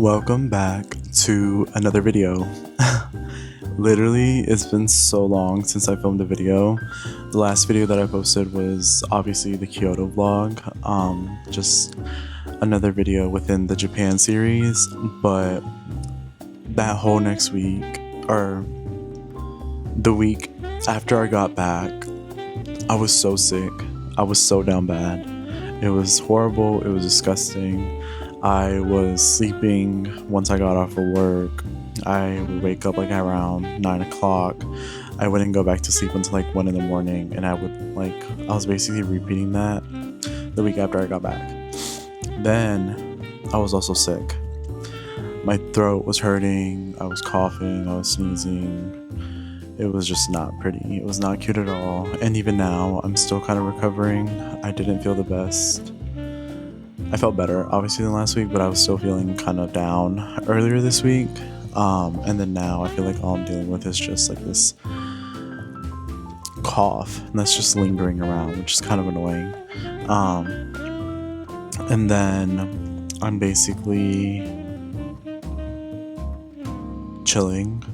Welcome back to another video. Literally, it's been so long since I filmed a video. The last video that I posted was obviously the Kyoto vlog, just another video within the Japan series, but that whole next week, or the week after I got back, I was so sick. I was so down bad. It was horrible. It was disgusting. I was sleeping once I got off of work. I would wake up like around 9 o'clock. I wouldn't go back to sleep until like 1 in the morning, and I was basically repeating that the week after I got back. Then I was also sick. My throat was hurting, I was coughing, I was sneezing. It was just not pretty. It was not cute at all. And even now, I'm still kind of recovering. I didn't feel the best. I felt better, obviously, than last week, but I was still feeling kind of down earlier this week. And then now I feel like all I'm dealing with is just like this cough, and that's just lingering around, which is kind of annoying. And then I'm basically chilling.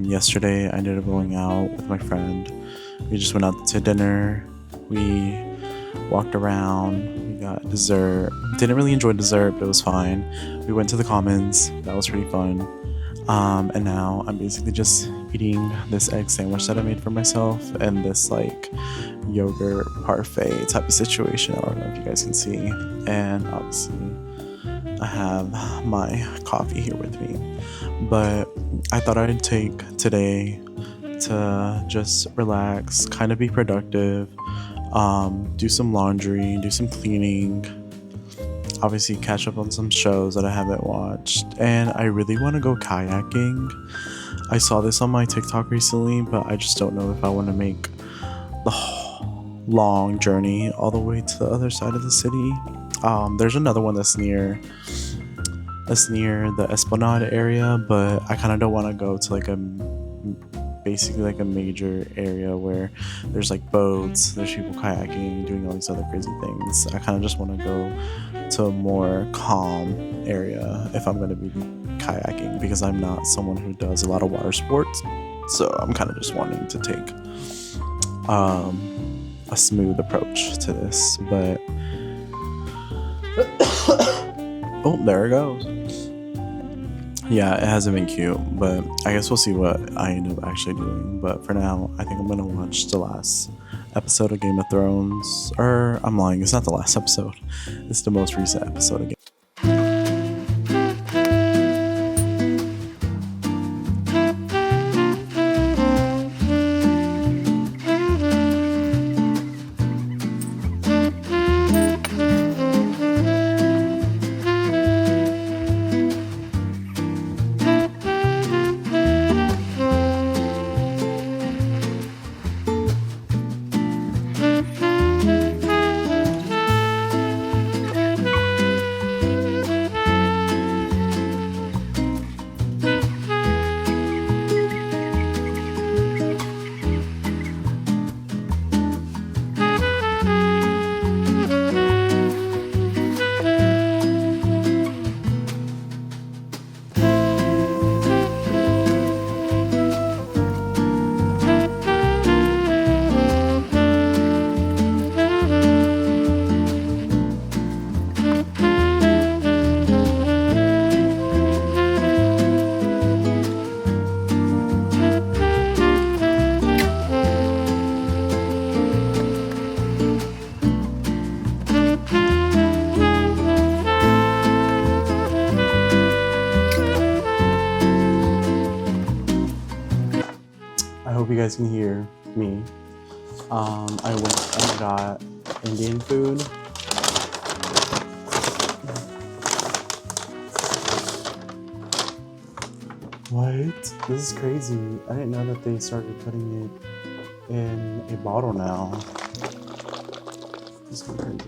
Yesterday I ended up going out with my friend. We just went out to dinner. We walked around. We got dessert. Didn't really enjoy dessert, but it was fine. We went to the Commons. That was pretty fun. And now I'm basically just eating this egg sandwich that I made for myself and this like yogurt parfait type of situation. I don't know if you guys can see. And obviously I have my coffee here with me. But I thought I'd take today to just relax, kind of be productive, do some laundry, do some cleaning, obviously catch up on some shows that I haven't watched, and I really want to go kayaking. I saw this on my TikTok recently, but I just don't know if I want to make the long journey all the way to the other side of the city. There's another one that's near the Esplanade area, but I kind of don't want to go to basically like a major area where there's like boats, there's people kayaking, doing all these other crazy things. I kind of just want to go to a more calm area if I'm going to be kayaking, because I'm not someone who does a lot of water sports. So I'm kind of just wanting to take a smooth approach to this. But oh, there it goes. Yeah, it hasn't been cute, but I guess we'll see what I end up actually doing. But for now, I think I'm gonna watch the last episode of Game of Thrones. Or, I'm lying, it's not the last episode. It's the most recent episode of Game. I hope you guys can hear me. I went and got Indian food. What? This is crazy. I didn't know that they started putting it in a bottle now. This is crazy.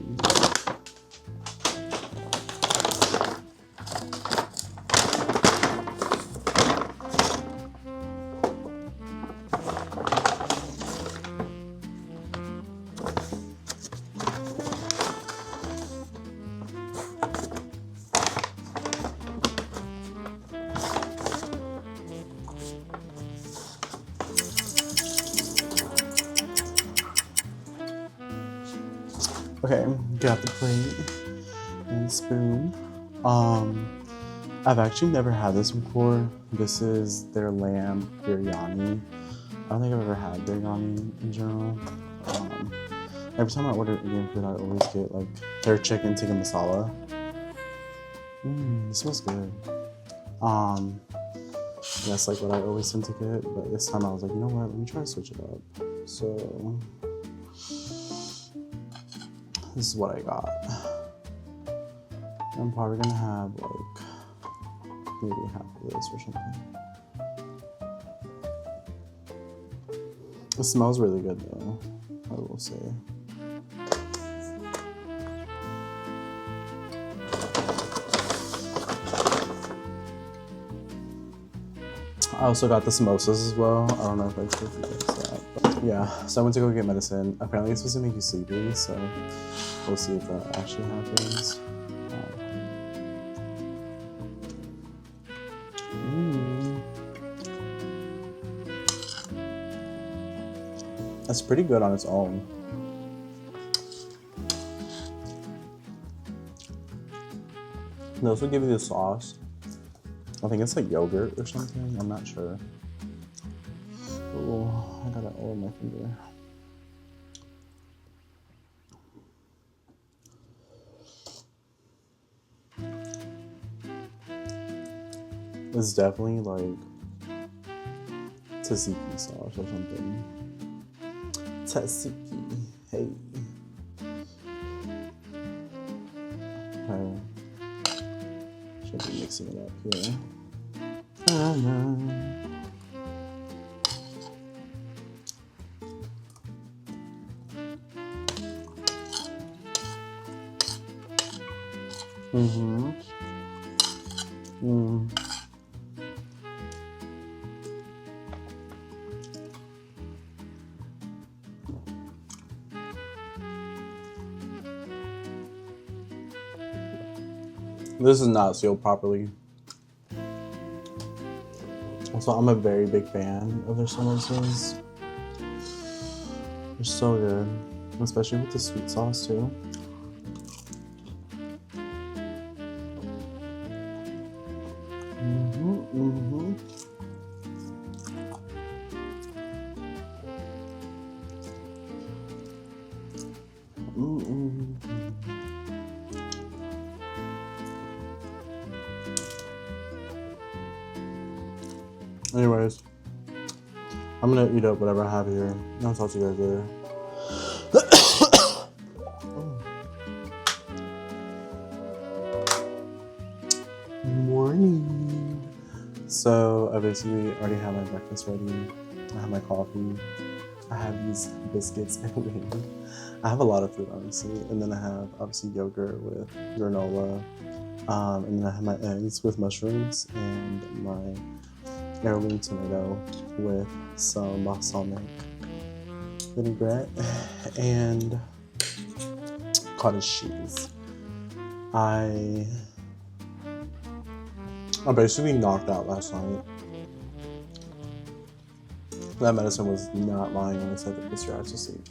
Okay, got the plate and spoon. I've actually never had this before. This is their lamb biryani. I don't think I've ever had biryani in general. Every time I order Indian food, I always get like their chicken tikka masala. This smells good. That's like what I always tend to get, but this time I was like, you know what? Let me try to switch it up. So this is what I got. I'm probably gonna have like maybe half of this or something. It smells really good though, I will say. I also got the samosas as well. I don't know if I told you guys that, but yeah. So I went to go get medicine. Apparently it's supposed to make you sleepy, so we'll see if that actually happens. That's pretty good on its own. They also give you the sauce. I think it's like yogurt or something. I'm not sure. Oh, I got it all on my finger. It's definitely like tzatziki sauce or something. Tzatziki, hey. Okay. Should be mixing it up here. This is not sealed properly. Also, I'm a very big fan of their samosas. They're so good, especially with the sweet sauce too. Anyways, I'm gonna eat up whatever I have here. I'll talk to you guys later. Morning. So I basically already have my breakfast ready. I have my coffee. I have these biscuits and wings. I have a lot of food, honestly. And then I have obviously yogurt with granola. And then I have my eggs with mushrooms and my heirloom tomato with some balsamic vinaigrette and cottage cheese. I basically knocked out last night. That medicine was not lying when it said that puts your eyes to sleep.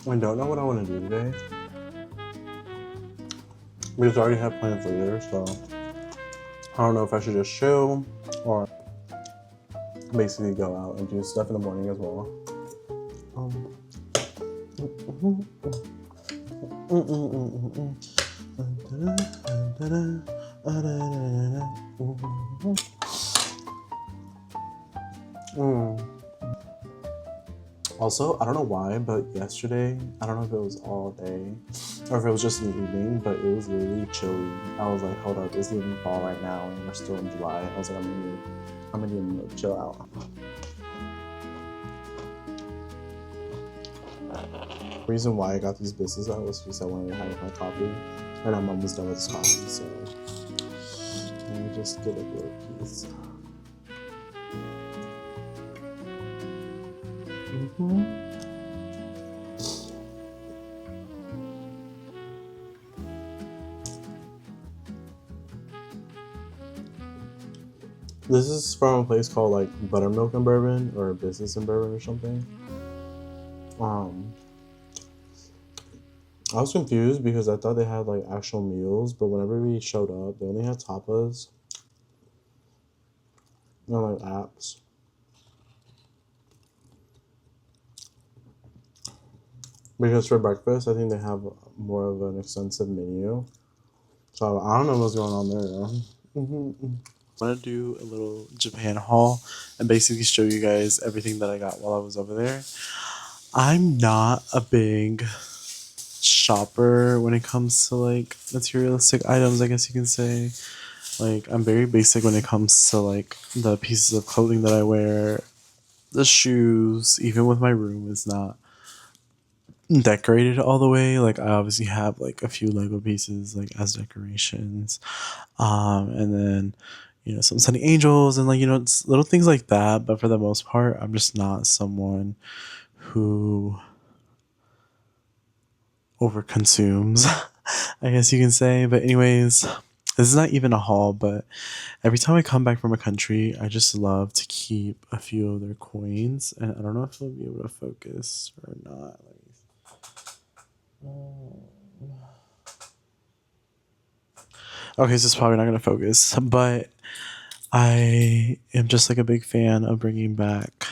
I don't know what I want to do today. Because I already have plans later, so I don't know if I should just chill or basically go out and do stuff in the morning as well. Also, I don't know why, but yesterday, I don't know if it was all day or if it was just in the evening, but it was really chilly. I was like, hold up, it's even fall right now and we're still in July. I was like, I'm gonna need to chill out. The reason why I got these biscuits out was because I wanted to have my coffee, and my mom was done with this coffee, so let me just get a little piece. This is from a place called like Buttermilk and Bourbon or Business and Bourbon or something. Um, I was confused because I thought they had like actual meals, but whenever we showed up, they only had tapas and like apps. Because for breakfast, I think they have more of an extensive menu. So I don't know what's going on there. Mm-hmm. I want to do a little Japan haul and basically show you guys everything that I got while I was over there. I'm not a big shopper when it comes to like materialistic items, I guess you can say. Like, I'm very basic when it comes to like the pieces of clothing that I wear, the shoes, even with my room is not decorated all the way. Like, I obviously have like a few Lego pieces like as decorations. And then some sunny angels and like it's little things like that, but for the most part I'm just not someone who overconsumes, I guess you can say. But anyways, this is not even a haul, but every time I come back from a country, I just love to keep a few of their coins. And I don't know if I'll be able to focus or not. Okay, so it's probably not going to focus, but I am just like a big fan of bringing back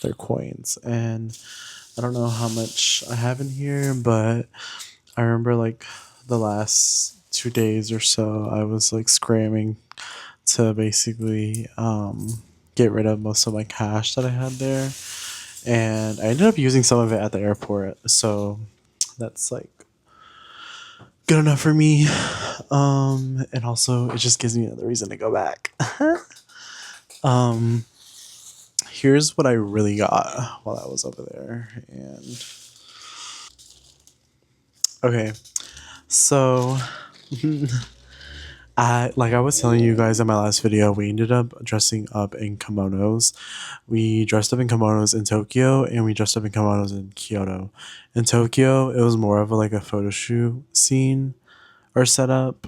their coins. And I don't know how much I have in here, but I remember like the last 2 days or so, I was like scramming to basically get rid of most of my cash that I had there. And I ended up using some of it at the airport. So that's like good enough for me. And also, it just gives me another reason to go back. um, Here's what I really got while I was over there. And okay, so I was telling you guys in my last video, we ended up dressing up in kimonos. We dressed up in kimonos in Tokyo and we dressed up in kimonos in Kyoto. In Tokyo, it was more of like a photo shoot scene or setup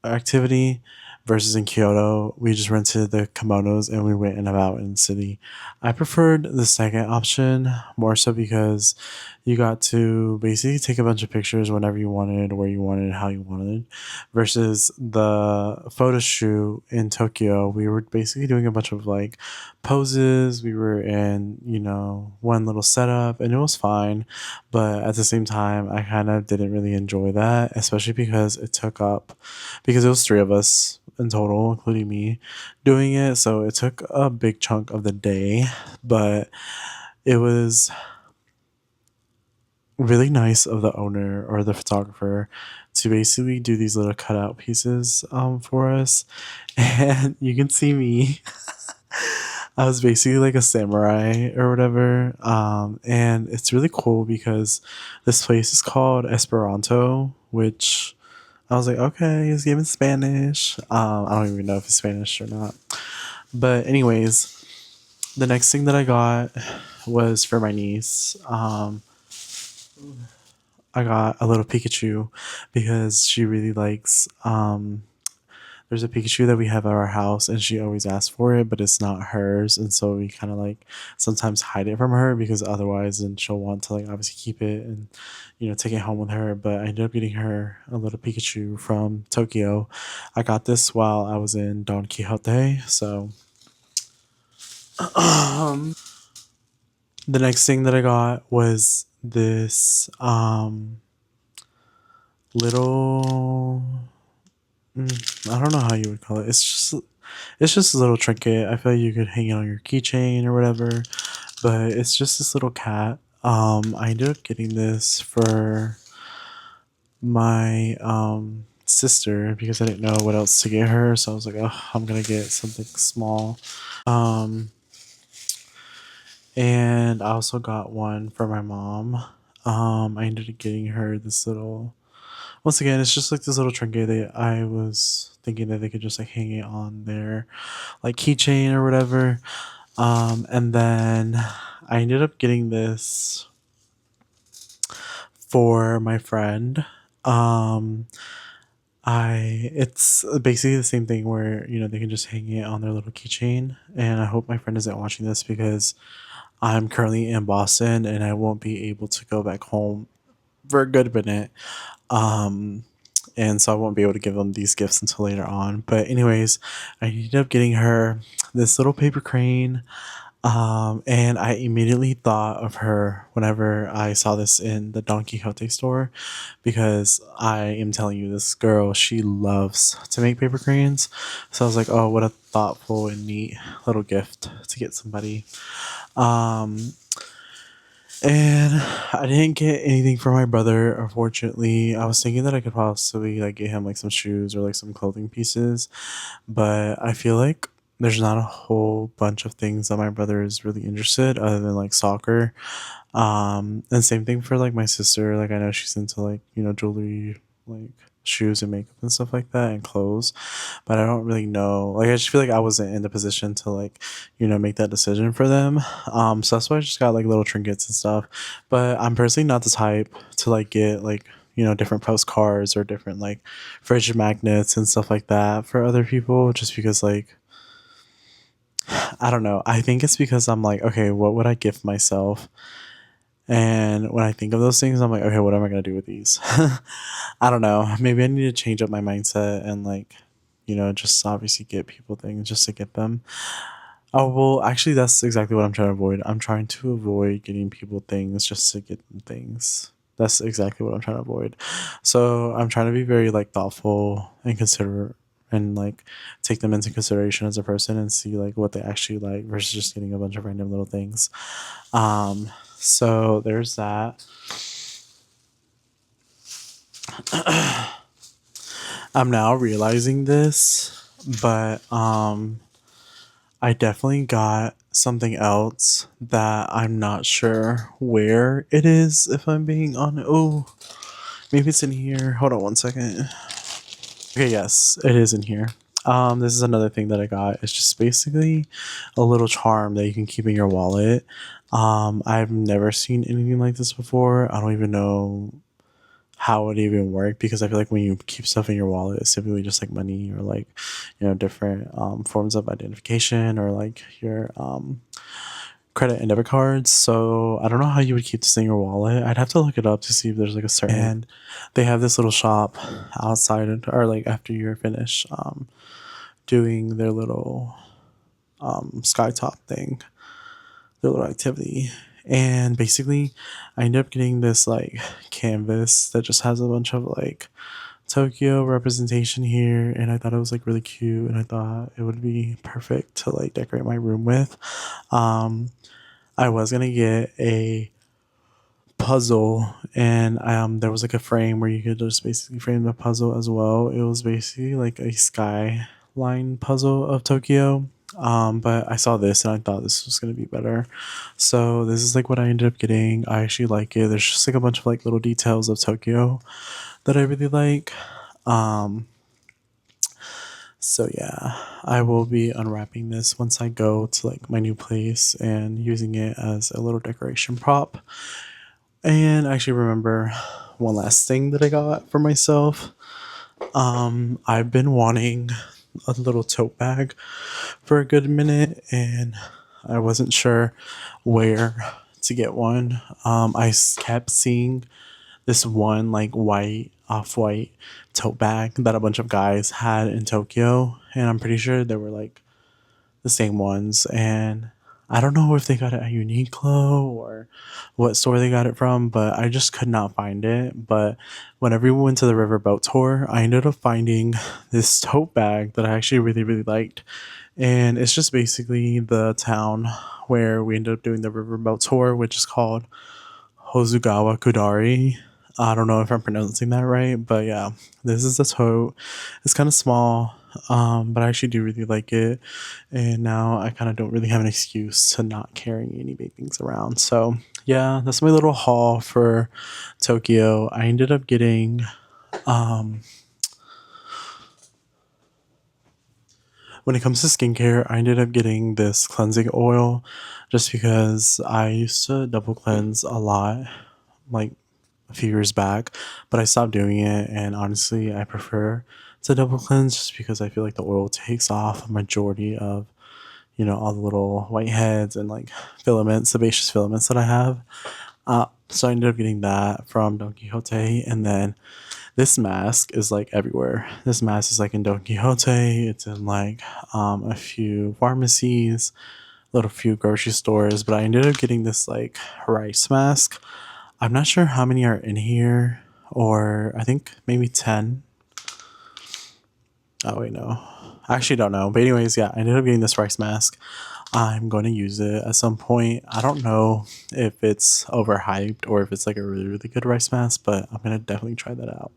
activity versus in Kyoto, we just rented the kimonos and we went in about in the city. I preferred the second option more so because you got to basically take a bunch of pictures whenever you wanted, where you wanted, how you wanted, versus the photo shoot in Tokyo. We were basically doing a bunch of like poses. We were in, one little setup and it was fine. But at the same time, I kind of didn't really enjoy that, especially because because it was three of us in total, including me, doing it. So it took a big chunk of the day, but it was really nice of the owner or the photographer to basically do these little cutout pieces for us. And you can see me. I was basically like a samurai or whatever. And it's really cool because this place is called Esperanto, which I was like, okay, he's giving Spanish. I don't even know if it's Spanish or not. But anyways, the next thing that I got was for my niece. I got a little Pikachu because she really likes. There's a Pikachu that we have at our house, and she always asks for it, but it's not hers, and so we kind of like sometimes hide it from her because otherwise, then she'll want to like obviously keep it and take it home with her. But I ended up getting her a little Pikachu from Tokyo. I got this while I was in Don Quixote, so the next thing that I got was this little I don't know how you would call it. It's just a little trinket. I feel like you could hang it on your keychain or whatever. But it's just this little cat. I ended up getting this for my sister because I didn't know what else to get her. So I was like, oh, I'm gonna get something small. Um and I also got one for my mom. I ended up getting her this little. Once again, it's just like this little trinket that I was thinking that they could just like hang it on their like keychain or whatever. And then I ended up getting this for my friend. Um, It's basically the same thing where, they can just hang it on their little keychain. And I hope my friend isn't watching this because I'm currently in Boston and I won't be able to go back home for a good minute. Um, and so I won't be able to give them these gifts until later on. But anyways, I ended up getting her this little paper crane. And I immediately thought of her whenever I saw this in the Don Quixote store because I am telling you, this girl, she loves to make paper cranes. So I was like, oh, what a thoughtful and neat little gift to get somebody. Um, and I didn't get anything for my brother, unfortunately. I was thinking that I could possibly like get him like some shoes or like some clothing pieces, but I feel like there's not a whole bunch of things that my brother is really interested other than like soccer. And same thing for like my sister. Like I know she's into like, jewelry, like shoes and makeup and stuff like that and clothes. But I don't really know. Like I just feel like I wasn't in the position to like, make that decision for them. So that's why I just got like little trinkets and stuff. But I'm personally not the type to like get like, different postcards or different like fridge magnets and stuff like that for other people just because like I don't know. I think it's because I'm like, okay, what would I gift myself? And when I think of those things, I'm like, okay, what am I gonna do with these? I don't know. Maybe I need to change up my mindset and like, just obviously get people things just to get them. Oh well, actually, that's exactly what I'm trying to avoid. I'm trying to avoid getting people things just to get them things. That's exactly what I'm trying to avoid. So I'm trying to be very like thoughtful and considerate and like take them into consideration as a person and see like what they actually like versus just getting a bunch of random little things. So there's that. I'm now realizing this, but I definitely got something else that I'm not sure where it is if I'm being honest. Oh, maybe it's in here. Hold on one second. Okay, yes, it is in here. This is another thing that I got. It's just basically a little charm that you can keep in your wallet. I've never seen anything like this before. I don't even know how it even work because I feel like when you keep stuff in your wallet, it's typically just like money or like, different forms of identification or like your credit and debit cards. So I don't know how you would keep this in your wallet. I'd have to look it up to see if there's like a certain. And they have this little shop outside or like after you're finished doing their little skytop thing, their little activity. And basically, I ended up getting this like canvas that just has a bunch of like Tokyo representation here, and I thought it was like really cute, and I thought it would be perfect to like decorate my room with. Um, I was gonna get a puzzle, and there was like a frame where you could just basically frame the puzzle as well. It was basically like a skyline puzzle of Tokyo. But I saw this and I thought this was gonna be better. So this is like what I ended up getting. I actually like it. There's just like a bunch of like little details of Tokyo that I really like. Um, so yeah, I will be unwrapping this once I go to like my new place and using it as a little decoration prop. And I actually remember one last thing that I got for myself. I've been wanting a little tote bag for a good minute, and I wasn't sure where to get one. Kept seeing this one like white, off white tote bag that a bunch of guys had in Tokyo, and I'm pretty sure they were like the same ones. And I don't know if they got it at Uniqlo or what store they got it from, but I just could not find it. But whenever we went to the riverboat tour, I ended up finding this tote bag that I actually really, really liked. And it's just basically the town where we ended up doing the riverboat tour, which is called Hozugawa Kudari. I don't know if I'm pronouncing that right, but yeah, this is the tote. It's kind of small, but I actually do really like it. And now I kind of don't really have an excuse to not carrying any big things around. So yeah, that's my little haul for Tokyo. I ended up getting um, when it comes to skincare, I ended up getting this cleansing oil just because I used to double cleanse a lot, like a few years back, but I stopped doing it, and honestly I prefer to double cleanse just because I feel like the oil takes off a majority of, all the little whiteheads and like filaments, sebaceous filaments that I have. So I ended up getting that from Don Quixote, and then this mask is like everywhere. This mask is like in Don Quixote. It's in like a few pharmacies, little few grocery stores. But I ended up getting this like rice mask. I'm not sure how many are in here, or I think maybe 10. Oh wait, no, I actually don't know. But anyways, yeah, I ended up getting this rice mask. I'm going to use it at some point. I don't know if it's overhyped or if it's like a really, really good rice mask, but I'm going to definitely try that out.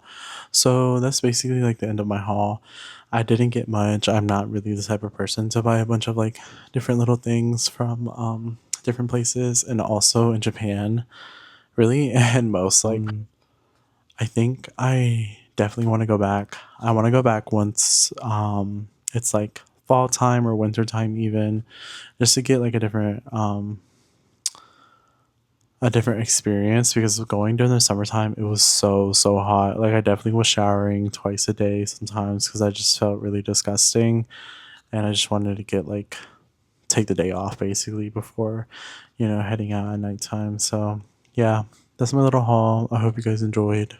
So that's basically like the end of my haul. I didn't get much. I'm not really the type of person to buy a bunch of like different little things from different places, and also in Japan, really. And most like, I think I definitely want to go back. I want to go back once it's like fall time or winter time even, just to get like a different experience, because going during the summertime it was so hot. Like I definitely was showering twice a day sometimes because I just felt really disgusting, and I just wanted to get like take the day off basically before, heading out at nighttime. So yeah, that's my little haul. I hope you guys enjoyed.